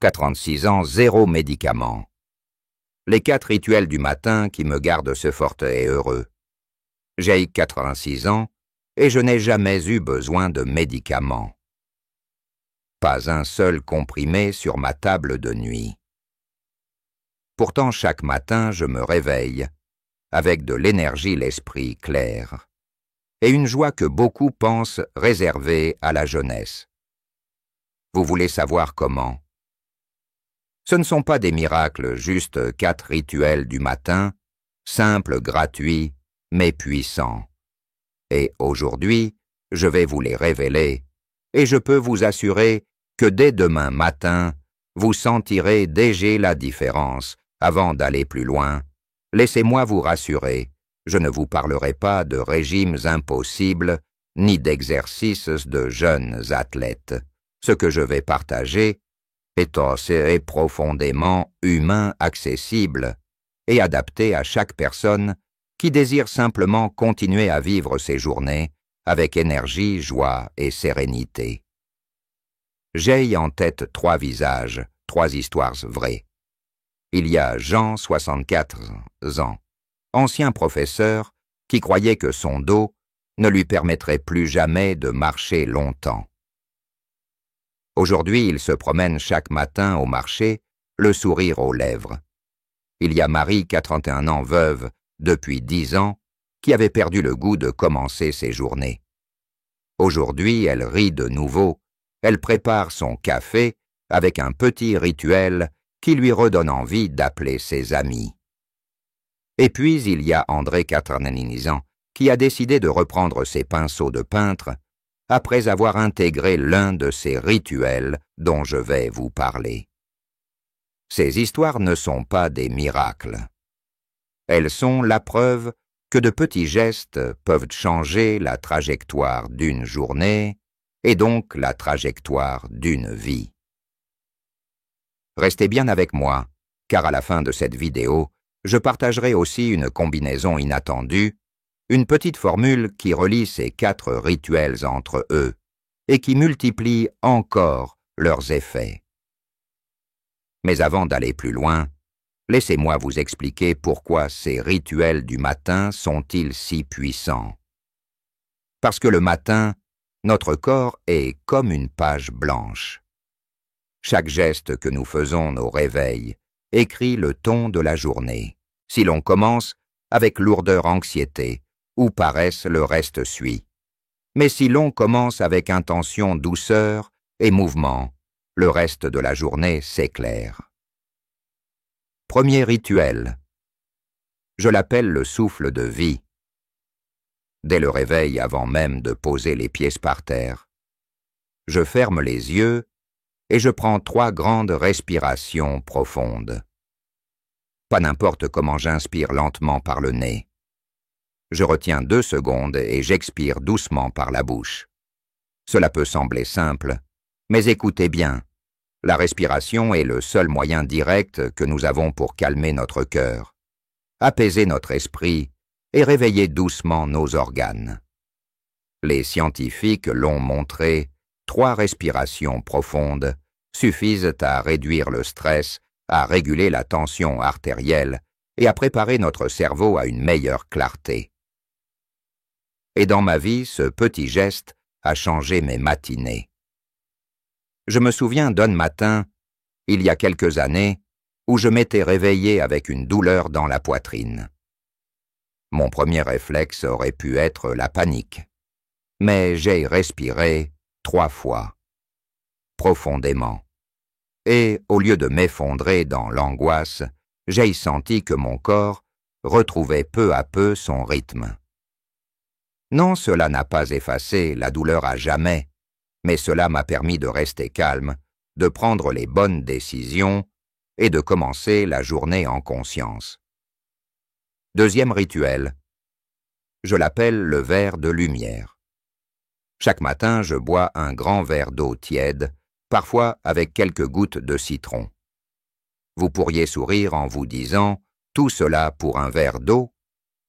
Qu'à 36 ans, 0 médicament. Les 4 rituels du matin qui me gardent ce fort et heureux. J'ai 86 ans et je n'ai jamais eu besoin de médicaments. Pas un seul comprimé sur ma table de nuit. Pourtant, chaque matin, je me réveille, avec de l'énergie, l'esprit clair, et une joie que beaucoup pensent réservée à la jeunesse. Vous voulez savoir comment? Ce ne sont pas des miracles, juste 4 rituels du matin, simples, gratuits, mais puissants. Et aujourd'hui, je vais vous les révéler, et je peux vous assurer que dès demain matin, vous sentirez déjà la différence. Avant d'aller plus loin, laissez-moi vous rassurer, je ne vous parlerai pas de régimes impossibles, ni d'exercices de jeunes athlètes. Ce que je vais partager est assez profondément humain, accessible et adapté à chaque personne qui désire simplement continuer à vivre ses journées avec énergie, joie et sérénité. J'ai en tête 3 visages, 3 histoires vraies. Il y a Jean, 64 ans, ancien professeur, qui croyait que son dos ne lui permettrait plus jamais de marcher longtemps. Aujourd'hui, il se promène chaque matin au marché, le sourire aux lèvres. Il y a Marie, 81 ans, veuve, depuis 10 ans, qui avait perdu le goût de commencer ses journées. Aujourd'hui, elle rit de nouveau, elle prépare son café avec un petit rituel qui lui redonne envie d'appeler ses amis. Et puis il y a André, 90 ans, qui a décidé de reprendre ses pinceaux de peintre après avoir intégré l'un de ces rituels dont je vais vous parler. Ces histoires ne sont pas des miracles. Elles sont la preuve que de petits gestes peuvent changer la trajectoire d'une journée et donc la trajectoire d'une vie. Restez bien avec moi, car à la fin de cette vidéo, je partagerai aussi une combinaison inattendue, une petite formule qui relie ces 4 rituels entre eux et qui multiplie encore leurs effets. Mais avant d'aller plus loin, laissez-moi vous expliquer pourquoi ces rituels du matin sont-ils si puissants. Parce que le matin, notre corps est comme une page blanche. Chaque geste que nous faisons au réveil écrit le ton de la journée. Si l'on commence avec lourdeur, anxiété, ou paresse, le reste suit. Mais si l'on commence avec intention, douceur et mouvement, le reste de la journée s'éclaire. Premier rituel. Je l'appelle le souffle de vie. Dès le réveil, avant même de poser les pieds par terre, je ferme les yeux et je prends 3 grandes respirations profondes. Pas n'importe comment j'inspire lentement par le nez. Je retiens 2 secondes et j'expire doucement par la bouche. Cela peut sembler simple, mais écoutez bien, la respiration est le seul moyen direct que nous avons pour calmer notre cœur, apaiser notre esprit et réveiller doucement nos organes. Les scientifiques l'ont montré, 3 respirations profondes suffisent à réduire le stress, à réguler la tension artérielle et à préparer notre cerveau à une meilleure clarté. Et dans ma vie, ce petit geste a changé mes matinées. Je me souviens d'un matin, il y a quelques années, où je m'étais réveillé avec une douleur dans la poitrine. Mon premier réflexe aurait pu être la panique, mais j'ai respiré 3 fois, profondément. Et, au lieu de m'effondrer dans l'angoisse, j'ai senti que mon corps retrouvait peu à peu son rythme. Non, cela n'a pas effacé la douleur à jamais, mais cela m'a permis de rester calme, de prendre les bonnes décisions et de commencer la journée en conscience. Deuxième rituel. Je l'appelle le verre de lumière. Chaque matin, je bois un grand verre d'eau tiède, parfois avec quelques gouttes de citron. Vous pourriez sourire en vous disant « Tout cela pour un verre d'eau ?»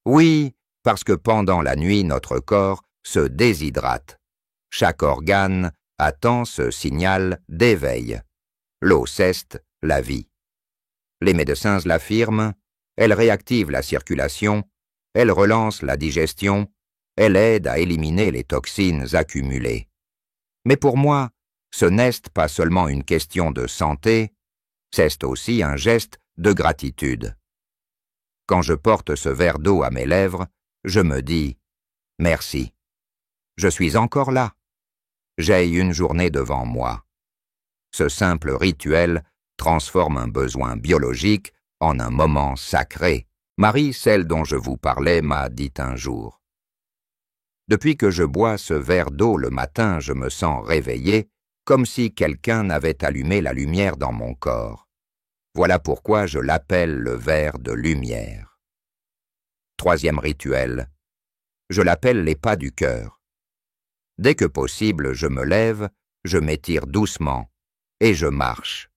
Oui, parce que pendant la nuit, notre corps se déshydrate. Chaque organe attend ce signal d'éveil. L'eau ceste la vie. Les médecins l'affirment, elle réactive la circulation, elle relance la digestion, elle aide à éliminer les toxines accumulées. Mais pour moi, ce n'est pas seulement une question de santé, c'est aussi un geste de gratitude. Quand je porte ce verre d'eau à mes lèvres, je me dis « Merci. Je suis encore là. J'ai une journée devant moi. » Ce simple rituel transforme un besoin biologique en un moment sacré. Marie, celle dont je vous parlais, m'a dit un jour. Depuis que je bois ce verre d'eau le matin, je me sens réveillé, comme si quelqu'un avait allumé la lumière dans mon corps. Voilà pourquoi je l'appelle le verre de lumière. Troisième rituel. Je l'appelle les pas du cœur. Dès que possible, je me lève, je m'étire doucement, et je marche.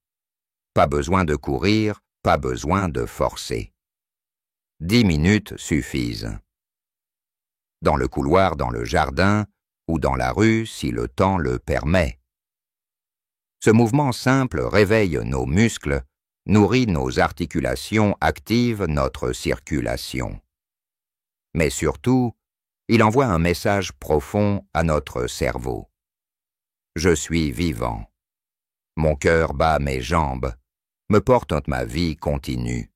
Pas besoin de courir, pas besoin de forcer. 10 minutes suffisent. Dans le couloir, dans le jardin, ou dans la rue, si le temps le permet. Ce mouvement simple réveille nos muscles, nourrit nos articulations, active notre circulation. Mais surtout, il envoie un message profond à notre cerveau. Je suis vivant. Mon cœur bat mes jambes, me porte ma vie continue.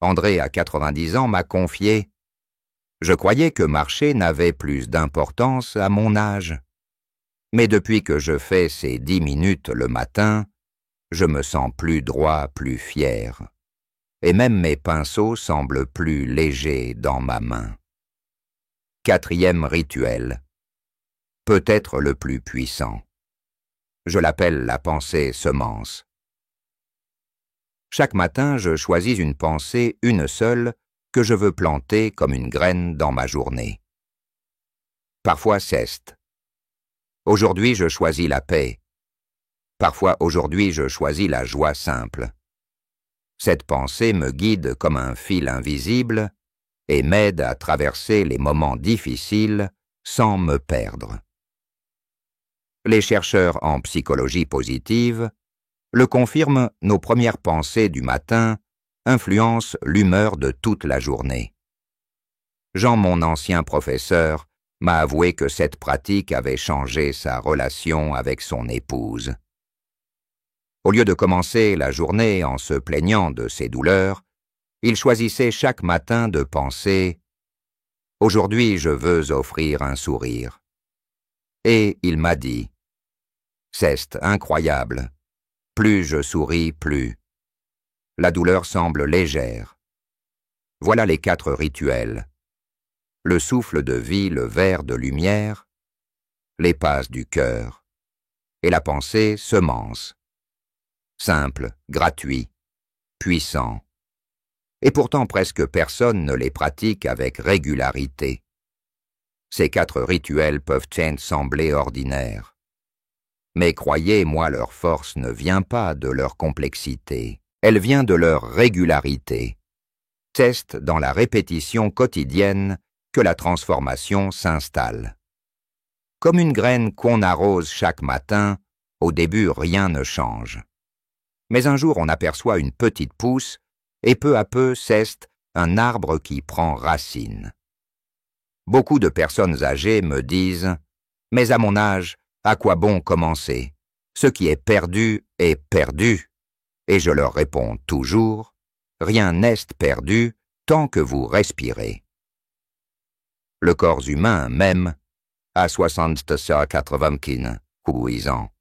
André, à 90 ans, m'a confié « Je croyais que marcher n'avait plus d'importance à mon âge. Mais depuis que je fais ces 10 minutes le matin, je me sens plus droit, plus fier. Et même mes pinceaux semblent plus légers dans ma main. » Quatrième rituel. Peut-être le plus puissant. Je l'appelle la pensée semence. Chaque matin, je choisis une pensée, une seule, que je veux planter comme une graine dans ma journée. Parfois c'est. Aujourd'hui, je choisis la paix. Parfois, aujourd'hui, je choisis la joie simple. Cette pensée me guide comme un fil invisible et m'aide à traverser les moments difficiles sans me perdre. Les chercheurs en psychologie positive le confirment, nos premières pensées du matin influencent l'humeur de toute la journée. Jean, mon ancien professeur, m'a avoué que cette pratique avait changé sa relation avec son épouse. Au lieu de commencer la journée en se plaignant de ses douleurs, il choisissait chaque matin de penser « Aujourd'hui, je veux offrir un sourire. » Et il m'a dit « C'est incroyable. Plus je souris, plus. La douleur semble légère. » Voilà les 4 rituels. Le souffle de vie, le verre de lumière, les passes du cœur, et la pensée semence. Simple, gratuit, puissant. Et pourtant presque personne ne les pratique avec régularité. Ces 4 rituels peuvent sembler ordinaires. Mais croyez-moi, leur force ne vient pas de leur complexité, elle vient de leur régularité. C'est dans la répétition quotidienne que la transformation s'installe. Comme une graine qu'on arrose chaque matin, au début rien ne change. Mais un jour on aperçoit une petite pousse, et peu à peu c'est un arbre qui prend racine. Beaucoup de personnes âgées me disent « Mais à mon âge, à quoi bon commencer? Ce qui est perdu est perdu. » Et je leur réponds toujours « Rien n'est perdu tant que vous respirez. » Le corps humain même, à 60-95 ans,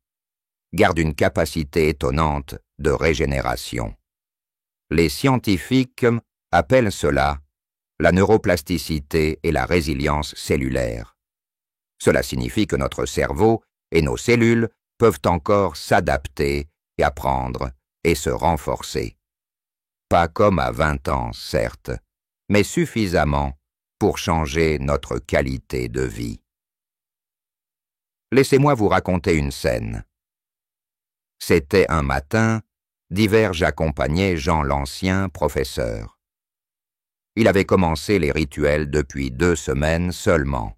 garde une capacité étonnante de régénération. Les scientifiques appellent cela la neuroplasticité et la résilience cellulaire. Cela signifie que notre cerveau et nos cellules peuvent encore s'adapter et apprendre et se renforcer. Pas comme à 20 ans, certes, mais suffisamment pour changer notre qualité de vie. Laissez-moi vous raconter une scène. C'était un matin, d'hiver j'accompagnais Jean l'ancien professeur. Il avait commencé les rituels depuis 2 semaines seulement.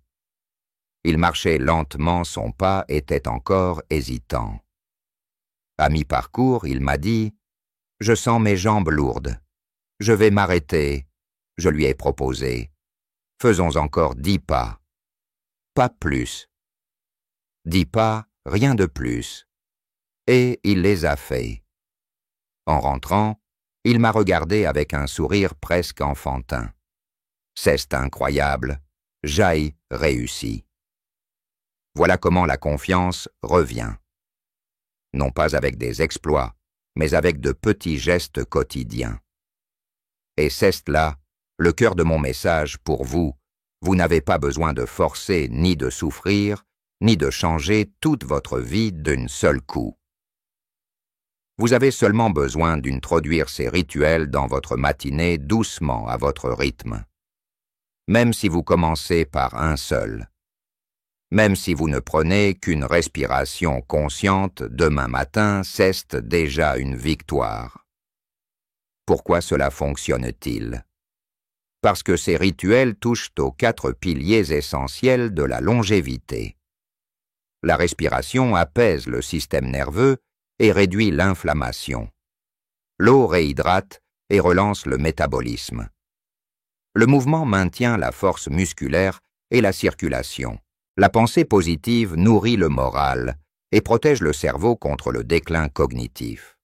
Il marchait lentement, son pas était encore hésitant. À mi-parcours, il m'a dit « Je sens mes jambes lourdes. Je vais m'arrêter. » Je lui ai proposé « Faisons encore 10 pas. » Pas plus. 10 pas, rien de plus. Et il les a faits. En rentrant, il m'a regardé avec un sourire presque enfantin. C'est incroyable, j'aille réussi. Voilà comment la confiance revient. Non pas avec des exploits, mais avec de petits gestes quotidiens. Et c'est là, le cœur de mon message pour vous. Vous n'avez pas besoin de forcer ni de souffrir, ni de changer toute votre vie d'un seul coup. Vous avez seulement besoin d'introduire ces rituels dans votre matinée doucement à votre rythme. Même si vous commencez par un seul. Même si vous ne prenez qu'une respiration consciente demain matin, c'est déjà une victoire. Pourquoi cela fonctionne-t-il? Parce que ces rituels touchent aux 4 piliers essentiels de la longévité. La respiration apaise le système nerveux et réduit l'inflammation. L'eau réhydrate et relance le métabolisme. Le mouvement maintient la force musculaire et la circulation. La pensée positive nourrit le moral et protège le cerveau contre le déclin cognitif.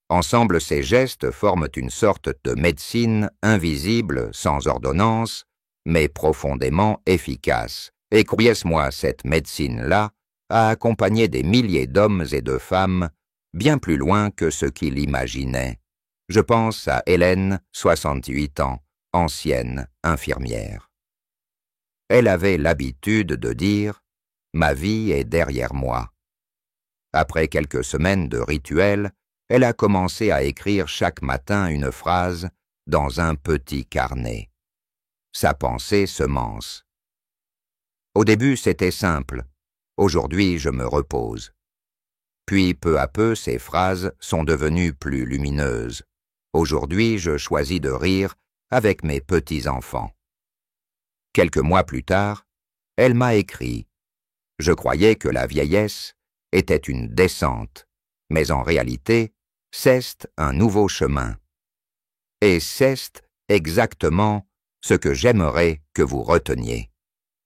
Ensemble, ces gestes forment une sorte de médecine invisible, sans ordonnance, mais profondément efficace. Et croyez-moi, cette médecine-là a accompagné des milliers d'hommes et de femmes bien plus loin que ce qu'ils imaginaient. Je pense à Hélène, 68 ans, ancienne infirmière. Elle avait l'habitude de dire « Ma vie est derrière moi ». Après quelques semaines de rituel, elle a commencé à écrire chaque matin une phrase dans un petit carnet. Sa pensée semence. Au début, c'était simple. Aujourd'hui, je me repose. Puis, peu à peu, ces phrases sont devenues plus lumineuses. Aujourd'hui, je choisis de rire avec mes petits-enfants. Quelques mois plus tard, elle m'a écrit « Je croyais que la vieillesse était une descente, mais en réalité, c'est un nouveau chemin. Et c'est exactement ce que j'aimerais que vous reteniez.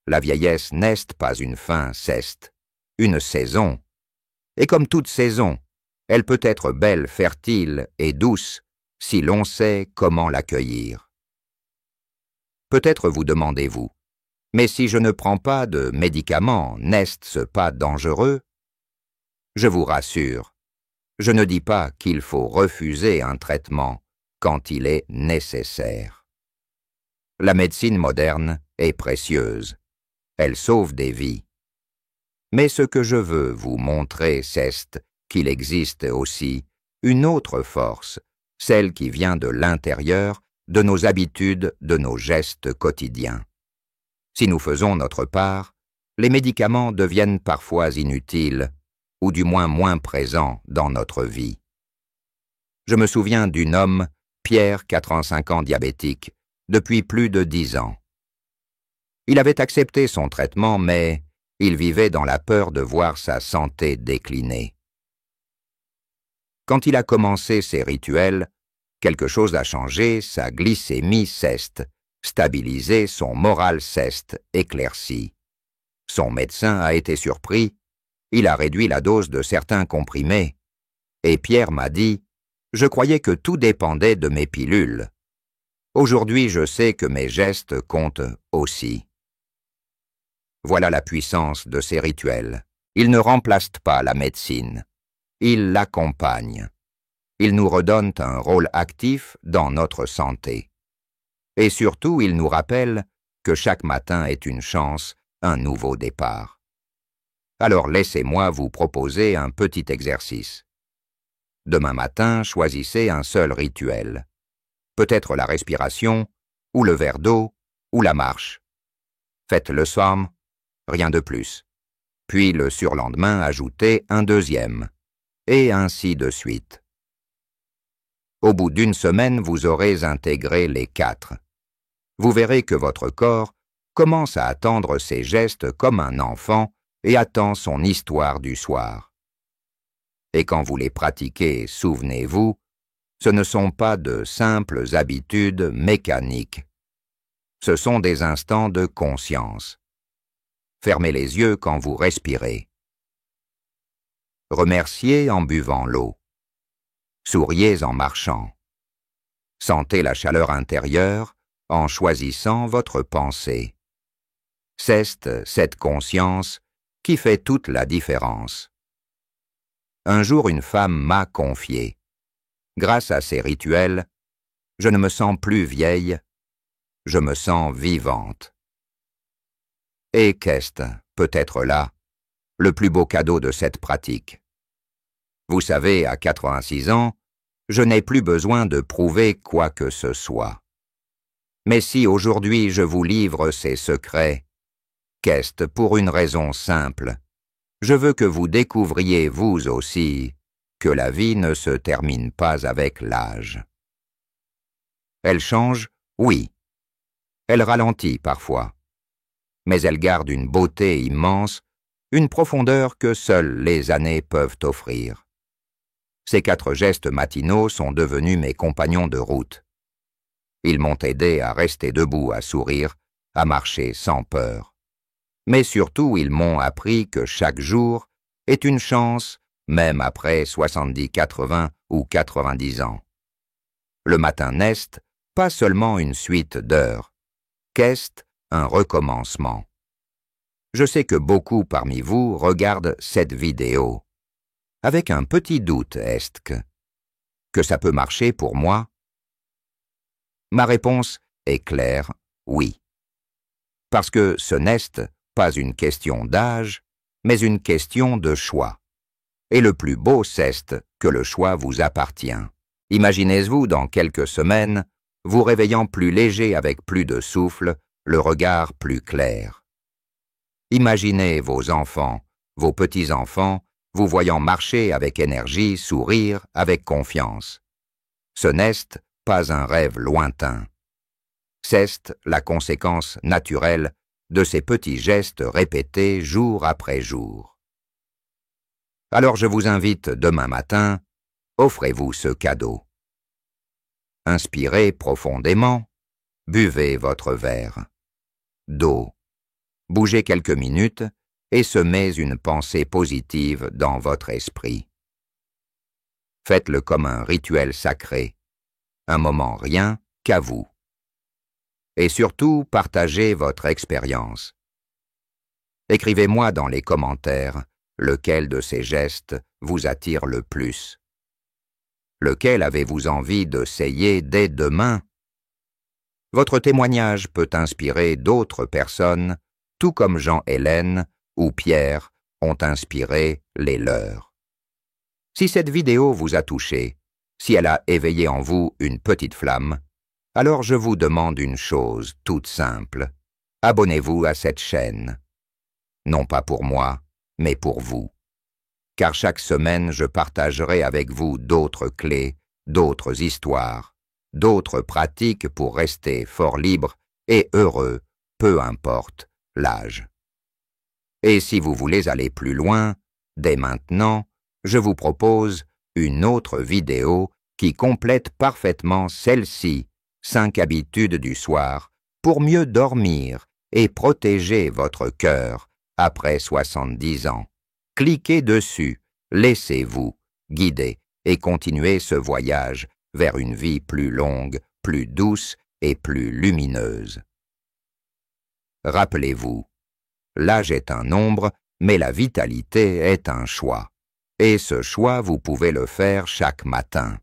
La vieillesse n'est pas une fin, c'est une saison. Et comme toute saison, elle peut être belle, fertile et douce si l'on sait comment l'accueillir. Peut-être vous demandez-vous, mais si je ne prends pas de médicaments, n'est-ce pas dangereux? Je vous rassure, je ne dis pas qu'il faut refuser un traitement quand il est nécessaire. La médecine moderne est précieuse, elle sauve des vies. Mais ce que je veux vous montrer, c'est qu'il existe aussi une autre force, celle qui vient de l'intérieur, de nos habitudes, de nos gestes quotidiens. Si nous faisons notre part, les médicaments deviennent parfois inutiles, ou du moins présents dans notre vie. Je me souviens d'un homme, Pierre, 85 ans, diabétique, depuis plus de 10 ans. Il avait accepté son traitement, mais il vivait dans la peur de voir sa santé décliner. Quand il a commencé ses rituels, quelque chose a changé, sa glycémie s'est stabilisée, son moral s'est éclairci. Son médecin a été surpris, il a réduit la dose de certains comprimés. Et Pierre m'a dit « Je croyais que tout dépendait de mes pilules. Aujourd'hui, je sais que mes gestes comptent aussi. » Voilà la puissance de ces rituels. Ils ne remplacent pas la médecine. Ils l'accompagnent. Ils nous redonnent un rôle actif dans notre santé. Et surtout, ils nous rappellent que chaque matin est une chance, un nouveau départ. Alors laissez-moi vous proposer un petit exercice. Demain matin, choisissez un seul rituel. Peut-être la respiration, ou le verre d'eau, ou la marche. Faites le somme, rien de plus. Puis le surlendemain, ajoutez un deuxième, et ainsi de suite. Au bout d'une semaine, vous aurez intégré les 4. Vous verrez que votre corps commence à attendre ses gestes comme un enfant et attend son histoire du soir. Et quand vous les pratiquez, souvenez-vous, ce ne sont pas de simples habitudes mécaniques. Ce sont des instants de conscience. Fermez les yeux quand vous respirez. Remerciez en buvant l'eau. Souriez en marchant. Sentez la chaleur intérieure en choisissant votre pensée. C'est cette conscience qui fait toute la différence. Un jour, une femme m'a confié. Grâce à ces rituels, je ne me sens plus vieille, je me sens vivante. Et qu'est-ce, peut-être là, le plus beau cadeau de cette pratique? Vous savez, à 86 ans, je n'ai plus besoin de prouver quoi que ce soit. Mais si aujourd'hui je vous livre ces secrets, qu'est-ce pour une raison simple? Je veux que vous découvriez vous aussi que la vie ne se termine pas avec l'âge. Elle change, oui. Elle ralentit parfois. Mais elle garde une beauté immense, une profondeur que seules les années peuvent offrir. Ces 4 gestes matinaux sont devenus mes compagnons de route. Ils m'ont aidé à rester debout, à sourire, à marcher sans peur. Mais surtout, ils m'ont appris que chaque jour est une chance, même après 70, 80 ou 90 ans. Le matin n'est pas seulement une suite d'heures, qu'est un recommencement. Je sais que beaucoup parmi vous regardent cette vidéo. Avec un petit doute, est-ce que ça peut marcher pour moi? Ma réponse est claire, oui. Parce que ce n'est pas une question d'âge, mais une question de choix. Et le plus beau, c'est que le choix vous appartient. Imaginez-vous dans quelques semaines, vous réveillant plus léger avec plus de souffle, le regard plus clair. Imaginez vos enfants, vos petits-enfants, vous voyant marcher avec énergie, sourire, avec confiance. Ce n'est pas un rêve lointain. C'est la conséquence naturelle de ces petits gestes répétés jour après jour. Alors je vous invite demain matin, offrez-vous ce cadeau. Inspirez profondément, buvez votre verre d'eau, bougez quelques minutes et semez une pensée positive dans votre esprit. Faites-le comme un rituel sacré, un moment rien qu'à vous. Et surtout, partagez votre expérience. Écrivez-moi dans les commentaires lequel de ces gestes vous attire le plus. Lequel avez-vous envie d'essayer dès demain? Votre témoignage peut inspirer d'autres personnes, tout comme Jean-Hélène ou Pierre ont inspiré les leurs. Si cette vidéo vous a touché, si elle a éveillé en vous une petite flamme, alors je vous demande une chose toute simple. Abonnez-vous à cette chaîne. Non pas pour moi, mais pour vous. Car chaque semaine, je partagerai avec vous d'autres clés, d'autres histoires, d'autres pratiques pour rester fort libre et heureux, peu importe l'âge. Et si vous voulez aller plus loin, dès maintenant, je vous propose une autre vidéo qui complète parfaitement celle-ci, 5 habitudes du soir pour mieux dormir et protéger votre cœur après 70 ans. Cliquez dessus, laissez-vous guider et continuez ce voyage vers une vie plus longue, plus douce et plus lumineuse. Rappelez-vous, l'âge est un nombre, mais la vitalité est un choix. Et ce choix, vous pouvez le faire chaque matin.